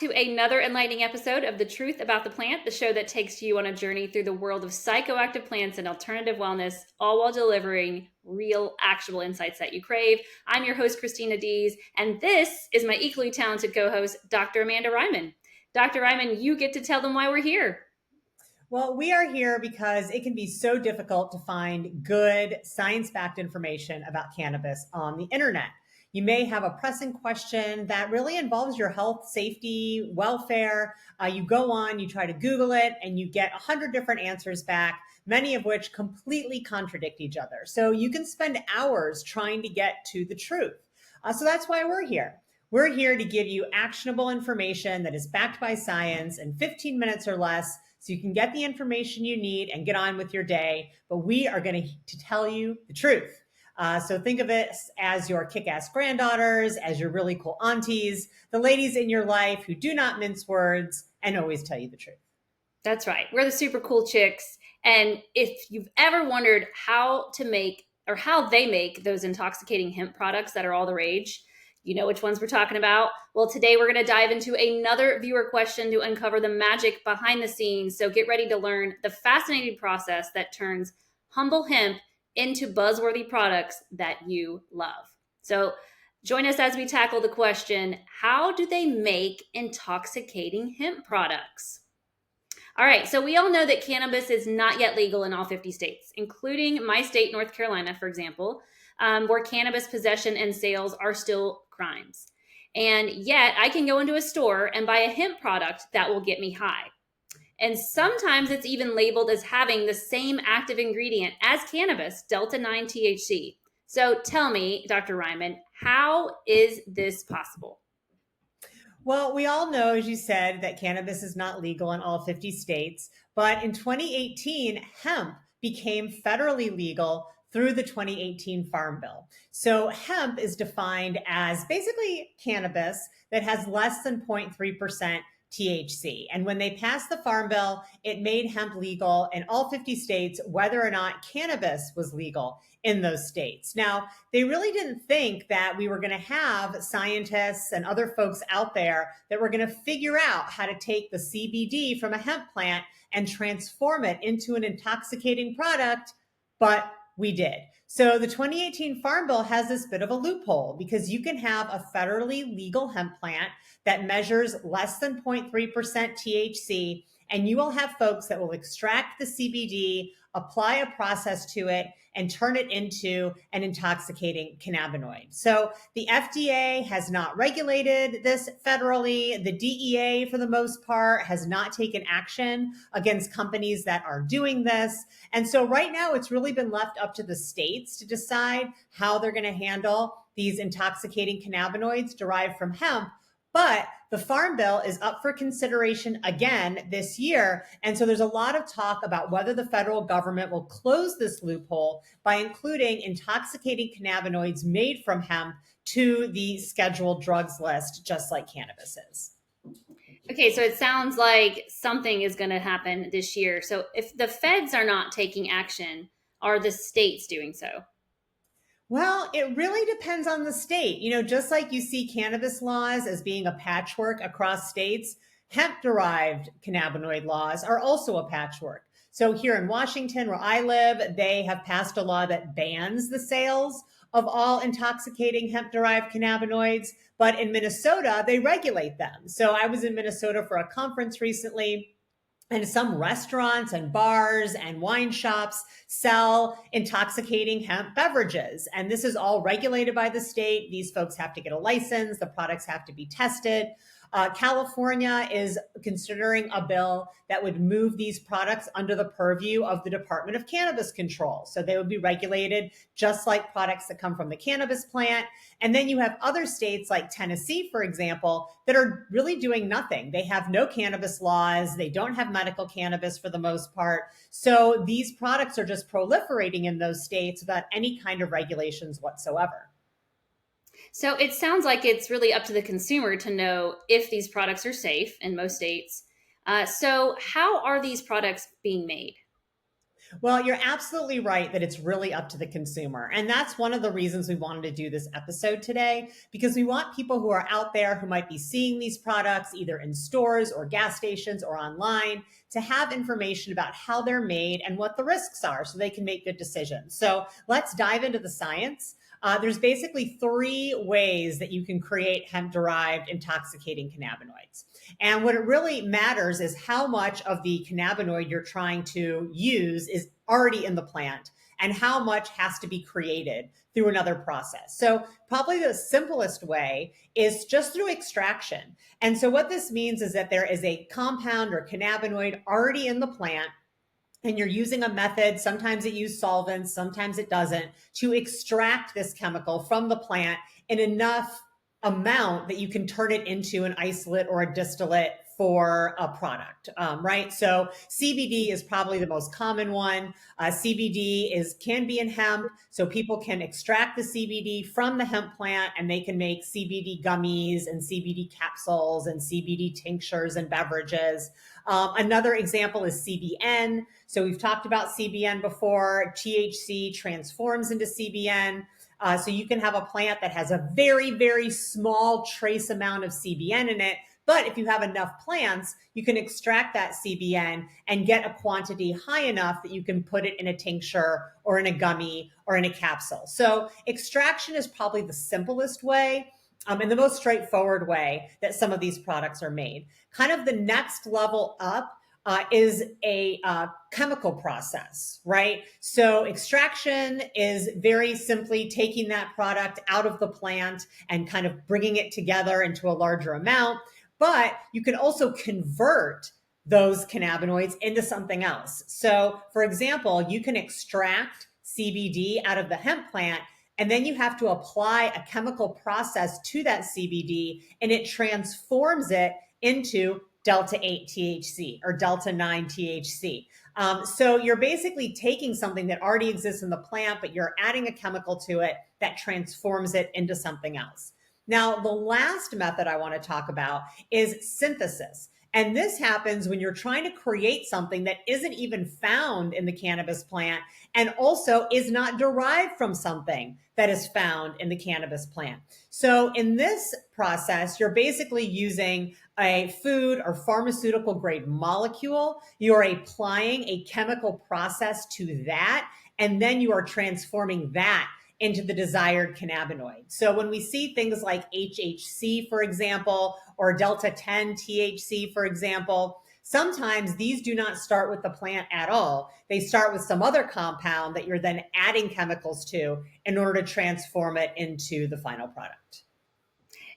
To another enlightening episode of The Truth About the Plant, the show that takes you on a journey through the world of psychoactive plants and alternative wellness, all while delivering real, actionable insights that you crave. I'm your host, Christina Dees, and this is my equally talented co host, Dr. Amanda Ryman. Dr. Ryman, you get to tell them why we're here. Well, we are here because it can be so difficult to find good science backed information about cannabis on the internet. You may have a pressing question that really involves your health, safety, welfare. You go on, you try to Google it, and you get 100 different answers back, many of which completely contradict each other. So you can spend hours trying to get to the truth. So that's why we're here. We're here to give you actionable information that is backed by science in 15 minutes or less so you can get the information you need and get on with your day. But we are going to tell you the truth. So think of it as your kick-ass granddaughters, as your really cool aunties, the ladies in your life who do not mince words and always tell you the truth. That's right. We're the super cool chicks. And if you've ever wondered how to make or how they make those intoxicating hemp products that are all the rage, you know which ones we're talking about. Well, today we're going to dive into another viewer question to uncover the magic behind the scenes. So get ready to learn the fascinating process that turns humble hemp into buzzworthy products that you love. So join us as we tackle the question, how do they make intoxicating hemp products? All right, so we all know that cannabis is not yet legal in all 50 states, including my state, North Carolina, for example, where cannabis possession and sales are still crimes. And yet, I can go into a store and buy a hemp product that will get me high. And sometimes it's even labeled as having the same active ingredient as cannabis, Delta 9 THC. So tell me, Dr. Ryman, how is this possible? Well, we all know, as you said, that cannabis is not legal in all 50 states. But in 2018, hemp became federally legal through the 2018 Farm Bill. So hemp is defined as basically cannabis that has less than 0.3% THC. And when they passed the Farm Bill, it made hemp legal in all 50 states, whether or not cannabis was legal in those states. Now, they really didn't think that we were going to have scientists and other folks out there that were going to figure out how to take the CBD from a hemp plant and transform it into an intoxicating product, but we did. So the 2018 Farm Bill has this bit of a loophole because you can have a federally legal hemp plant that measures less than 0.3% THC, and you will have folks that will extract the CBD, apply a process to it, and turn it into an intoxicating cannabinoid. So the FDA has not regulated this federally. The DEA, for the most part, has not taken action against companies that are doing this. And so right now, it's really been left up to the states to decide how they're going to handle these intoxicating cannabinoids derived from hemp. But the Farm Bill is up for consideration again this year. And so there's a lot of talk about whether the federal government will close this loophole by including intoxicating cannabinoids made from hemp to the scheduled drugs list, just like cannabis is. Okay, so it sounds like something is going to happen this year. So if the feds are not taking action, are the states doing so? Well, it really depends on the state. Just like you see cannabis laws as being a patchwork across states, hemp derived cannabinoid laws are also a patchwork. So here in Washington, where I live, they have passed a law that bans the sales of all intoxicating hemp derived cannabinoids. But in Minnesota, they regulate them. So I was in Minnesota for a conference recently. And some restaurants and bars and wine shops sell intoxicating hemp beverages. And this is all regulated by the state. These folks have to get a license. The products have to be tested. California is considering a bill that would move these products under the purview of the Department of Cannabis Control. So they would be regulated just like products that come from the cannabis plant. And then you have other states like Tennessee, for example, that are really doing nothing. They have no cannabis laws. They don't have medical cannabis for the most part. So these products are just proliferating in those states without any kind of regulations whatsoever. So it sounds like it's really up to the consumer to know if these products are safe in most states. So how are these products being made? Well, you're absolutely right that it's really up to the consumer. And that's one of the reasons we wanted to do this episode today, because we want people who are out there who might be seeing these products either in stores or gas stations or online to have information about how they're made and what the risks are so they can make good decisions. So let's dive into the science. There's basically three ways that you can create hemp derived intoxicating cannabinoids. And what it really matters is how much of the cannabinoid you're trying to use is already in the plant and how much has to be created through another process. So, probably the simplest way is just through extraction. And so, what this means is that there is a compound or cannabinoid already in the plant and you're using a method, sometimes it uses solvents, sometimes it doesn't, to extract this chemical from the plant in enough amount that you can turn it into an isolate or a distillate for a product, right? So CBD is probably the most common one. CBD can be in hemp, so people can extract the CBD from the hemp plant and they can make CBD gummies and CBD capsules and CBD tinctures and beverages. Another example is CBN. So we've talked about CBN before. THC transforms into CBN. So you can have a plant that has a very, very small trace amount of CBN in it. But if you have enough plants, you can extract that CBN and get a quantity high enough that you can put it in a tincture or in a gummy or in a capsule. So extraction is probably the simplest way. And the most straightforward way that some of these products are made. Kind of the next level up is a chemical process, right? So extraction is very simply taking that product out of the plant and kind of bringing it together into a larger amount. But you can also convert those cannabinoids into something else. So, for example, you can extract CBD out of the hemp plant and then you have to apply a chemical process to that CBD and it transforms it into delta 8 THC or delta 9 THC. So you're basically taking something that already exists in the plant, but you're adding a chemical to it that transforms it into something else. Now, the last method I want to talk about is synthesis. And this happens when you're trying to create something that isn't even found in the cannabis plant and also is not derived from something that is found in the cannabis plant. So in this process, you're basically using a food or pharmaceutical grade molecule. You're applying a chemical process to that, and then you are transforming that into the desired cannabinoid. So when we see things like HHC, for example, or delta 10 THC, for example, sometimes these do not start with the plant at all. They start with some other compound that you're then adding chemicals to in order to transform it into the final product.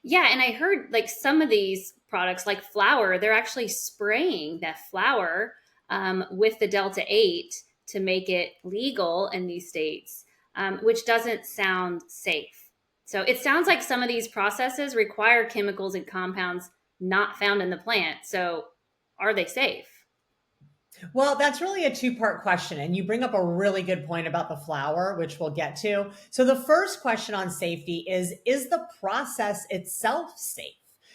Yeah, and I heard like some of these products, like flour, they're actually spraying that flour with the Delta 8 to make it legal in these states, which doesn't sound safe. So it sounds like some of these processes require chemicals and compounds not found in the plant. So are they safe? Well, that's really a two-part question. And you bring up a really good point about the flour, which we'll get to. So the first question on safety is the process itself safe?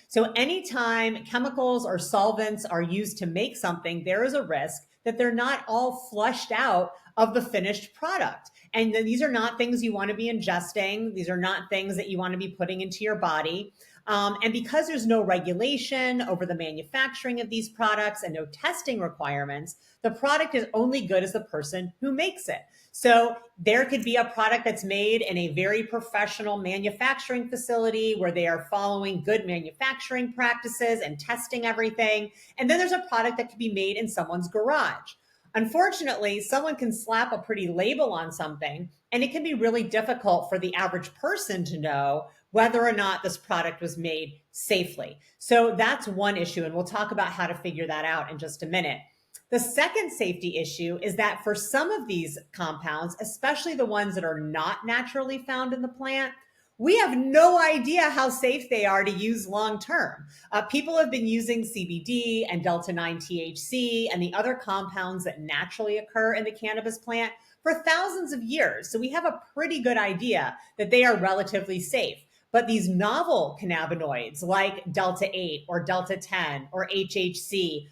So anytime chemicals or solvents are used to make something, there is a risk that they're not all flushed out of the finished product. And these are not things you want to be ingesting. These are not things that you want to be putting into your body. And because there's no regulation over the manufacturing of these products and no testing requirements, the product is only good as the person who makes it. So there could be a product that's made in a very professional manufacturing facility where they are following good manufacturing practices and testing everything. And then there's a product that could be made in someone's garage. Unfortunately, someone can slap a pretty label on something, and it can be really difficult for the average person to know whether or not this product was made safely. So that's one issue, and we'll talk about how to figure that out in just a minute. The second safety issue is that for some of these compounds, especially the ones that are not naturally found in the plant, we have no idea how safe they are to use long term. People have been using CBD and delta 9 THC and the other compounds that naturally occur in the cannabis plant for thousands of years. So we have a pretty good idea that they are relatively safe. But these novel cannabinoids like delta 8 or delta 10 or HHC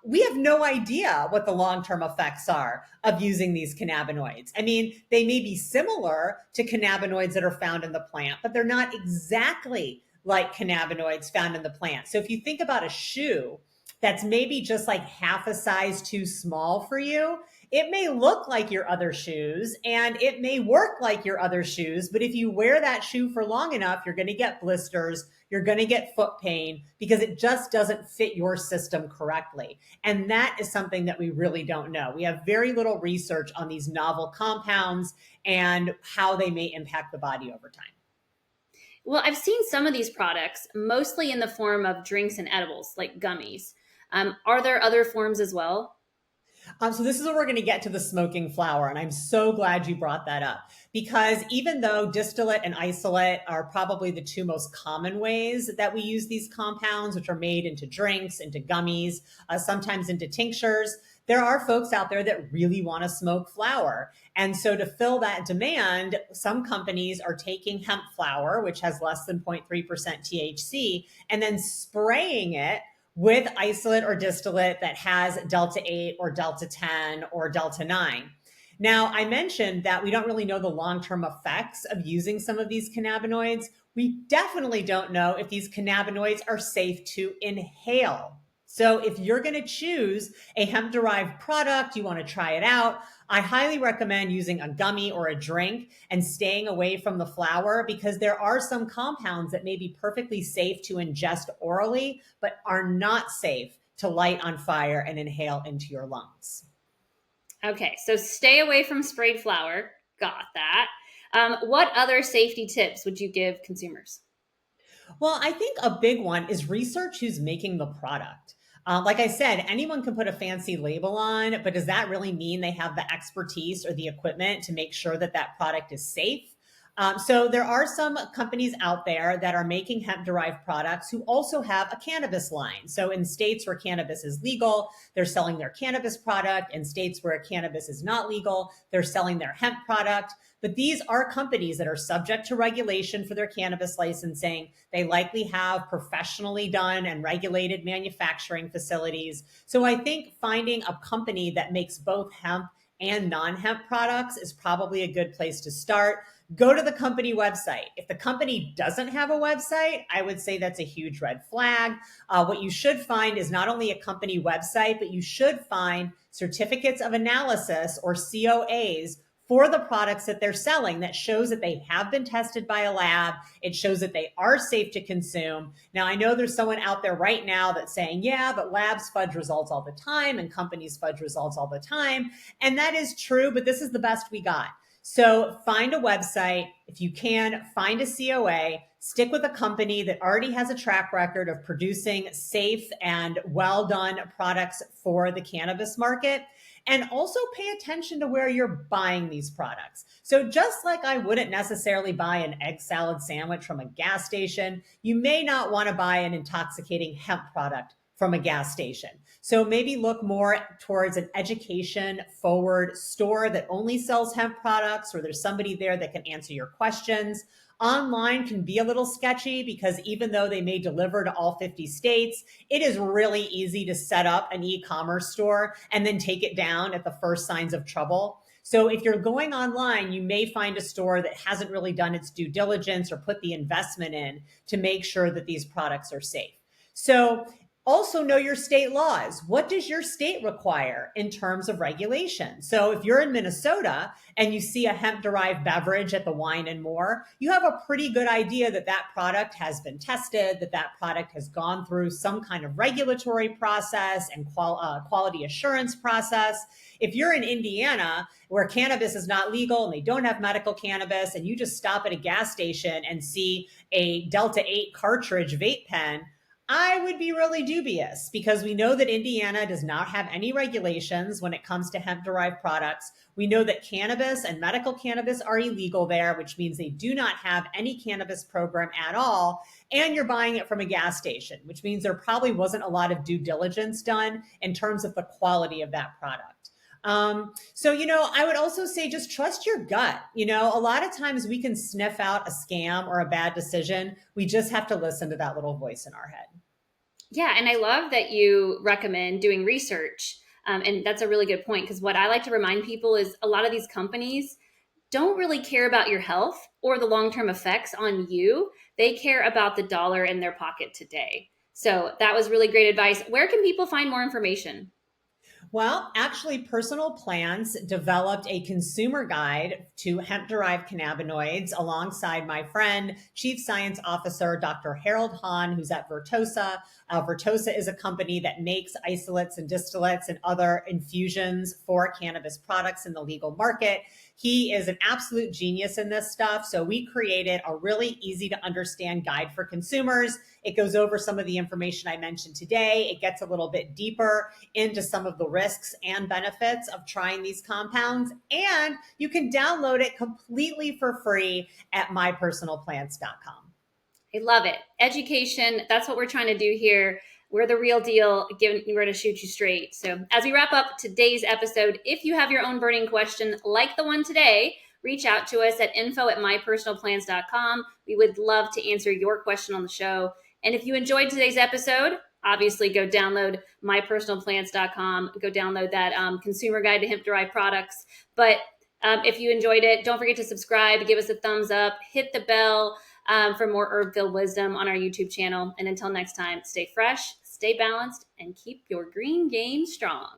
We have no idea what the long term effects are of using these cannabinoids. I mean, they may be similar to cannabinoids that are found in the plant, but they're not exactly like cannabinoids found in the plant. So if you think about a shoe that's maybe just like half a size too small for you, it may look like your other shoes and it may work like your other shoes, but if you wear that shoe for long enough, you're going to get blisters, you're going to get foot pain because it just doesn't fit your system correctly. And that is something that we really don't know. We have very little research on these novel compounds and how they may impact the body over time. Well, I've seen some of these products, mostly in the form of drinks and edibles, like gummies. Are there other forms as well? So this is where we're going to get to the smoking flower, and I'm so glad you brought that up because even though distillate and isolate are probably the two most common ways that we use these compounds, which are made into drinks, into gummies, sometimes into tinctures, there are folks out there that really want to smoke flower. And so to fill that demand, some companies are taking hemp flower, which has less than 0.3% THC, and then spraying it with isolate or distillate that has delta 8 or delta 10 or delta 9. Now, I mentioned that we don't really know the long term effects of using some of these cannabinoids. We definitely don't know if these cannabinoids are safe to inhale. So, if you're going to choose a hemp derived product, you want to try it out, I highly recommend using a gummy or a drink and staying away from the flower because there are some compounds that may be perfectly safe to ingest orally, but are not safe to light on fire and inhale into your lungs. Okay, so stay away from sprayed flour. Got that. What other safety tips would you give consumers? Well, I think a big one is research who's making the product. Like I said, anyone can put a fancy label on, but does that really mean they have the expertise or the equipment to make sure that that product is safe? So there are some companies out there that are making hemp derived products who also have a cannabis line. So in states where cannabis is legal, they're selling their cannabis product. In states where cannabis is not legal, they're selling their hemp product. But these are companies that are subject to regulation for their cannabis licensing. They likely have professionally done and regulated manufacturing facilities. So I think finding a company that makes both hemp and non hemp products is probably a good place to start. Go to the company website. If the company doesn't have a website, I would say that's a huge red flag. What you should find is not only a company website, but you should find certificates of analysis or COAs for the products that they're selling that shows that they have been tested by a lab. It shows that they are safe to consume. Now, I know there's someone out there right now that's saying, yeah, but labs fudge results all the time and companies fudge results all the time. And that is true, but this is the best we got. So find a website. If you can, find a COA, stick with a company that already has a track record of producing safe and well done products for the cannabis market. And also pay attention to where you're buying these products. So just like I wouldn't necessarily buy an egg salad sandwich from a gas station, you may not want to buy an intoxicating hemp product from a gas station. So maybe look more towards an education forward store that only sells hemp products, or there's somebody there that can answer your questions. Online can be a little sketchy because even though they may deliver to all 50 states, it is really easy to set up an e-commerce store and then take it down at the first signs of trouble. So if you're going online, you may find a store that hasn't really done its due diligence or put the investment in to make sure that these products are safe. So also know your state laws. What does your state require in terms of regulation? So if you're in Minnesota and you see a hemp derived beverage at the Wine and More, you have a pretty good idea that that product has been tested, that that product has gone through some kind of regulatory process and quality assurance process. If you're in Indiana where cannabis is not legal and they don't have medical cannabis, and you just stop at a gas station and see a Delta 8 cartridge vape pen, I would be really dubious because we know that Indiana does not have any regulations when it comes to hemp derived products. We know that cannabis and medical cannabis are illegal there, which means they do not have any cannabis program at all. And you're buying it from a gas station, which means there probably wasn't a lot of due diligence done in terms of the quality of that product. I would also say just trust your gut. A lot of times we can sniff out a scam or a bad decision. We just have to listen to that little voice in our head. Yeah, and I love that you recommend doing research. And that's a really good point because what I like to remind people is a lot of these companies don't really care about your health or the long term effects on you. They care about the dollar in their pocket today. So that was really great advice. Where can people find more information? Well, actually, Personal Plants developed a consumer guide to hemp derived cannabinoids alongside my friend, Chief Science Officer Dr. Harold Hahn, who's at Vertosa. Vertosa is a company that makes isolates and distillates and other infusions for cannabis products in the legal market. He is an absolute genius in this stuff. So we created a really easy to understand guide for consumers. It goes over some of the information I mentioned today. It gets a little bit deeper into some of the risks and benefits of trying these compounds. And you can download it completely for free at mypersonalplants.com. I love it. Education, that's what we're trying to do here. We're the real deal. We're going to shoot you straight. So, as we wrap up today's episode, if you have your own burning question like the one today, reach out to us at info@mypersonalplans.com. We would love to answer your question on the show. And if you enjoyed today's episode, obviously go download mypersonalplans.com. Go download that consumer guide to hemp derived products. But if you enjoyed it, don't forget to subscribe, give us a thumbs up, hit the bell for more herb filled wisdom on our YouTube channel. And until next time, stay fresh, stay balanced, and keep your green game strong.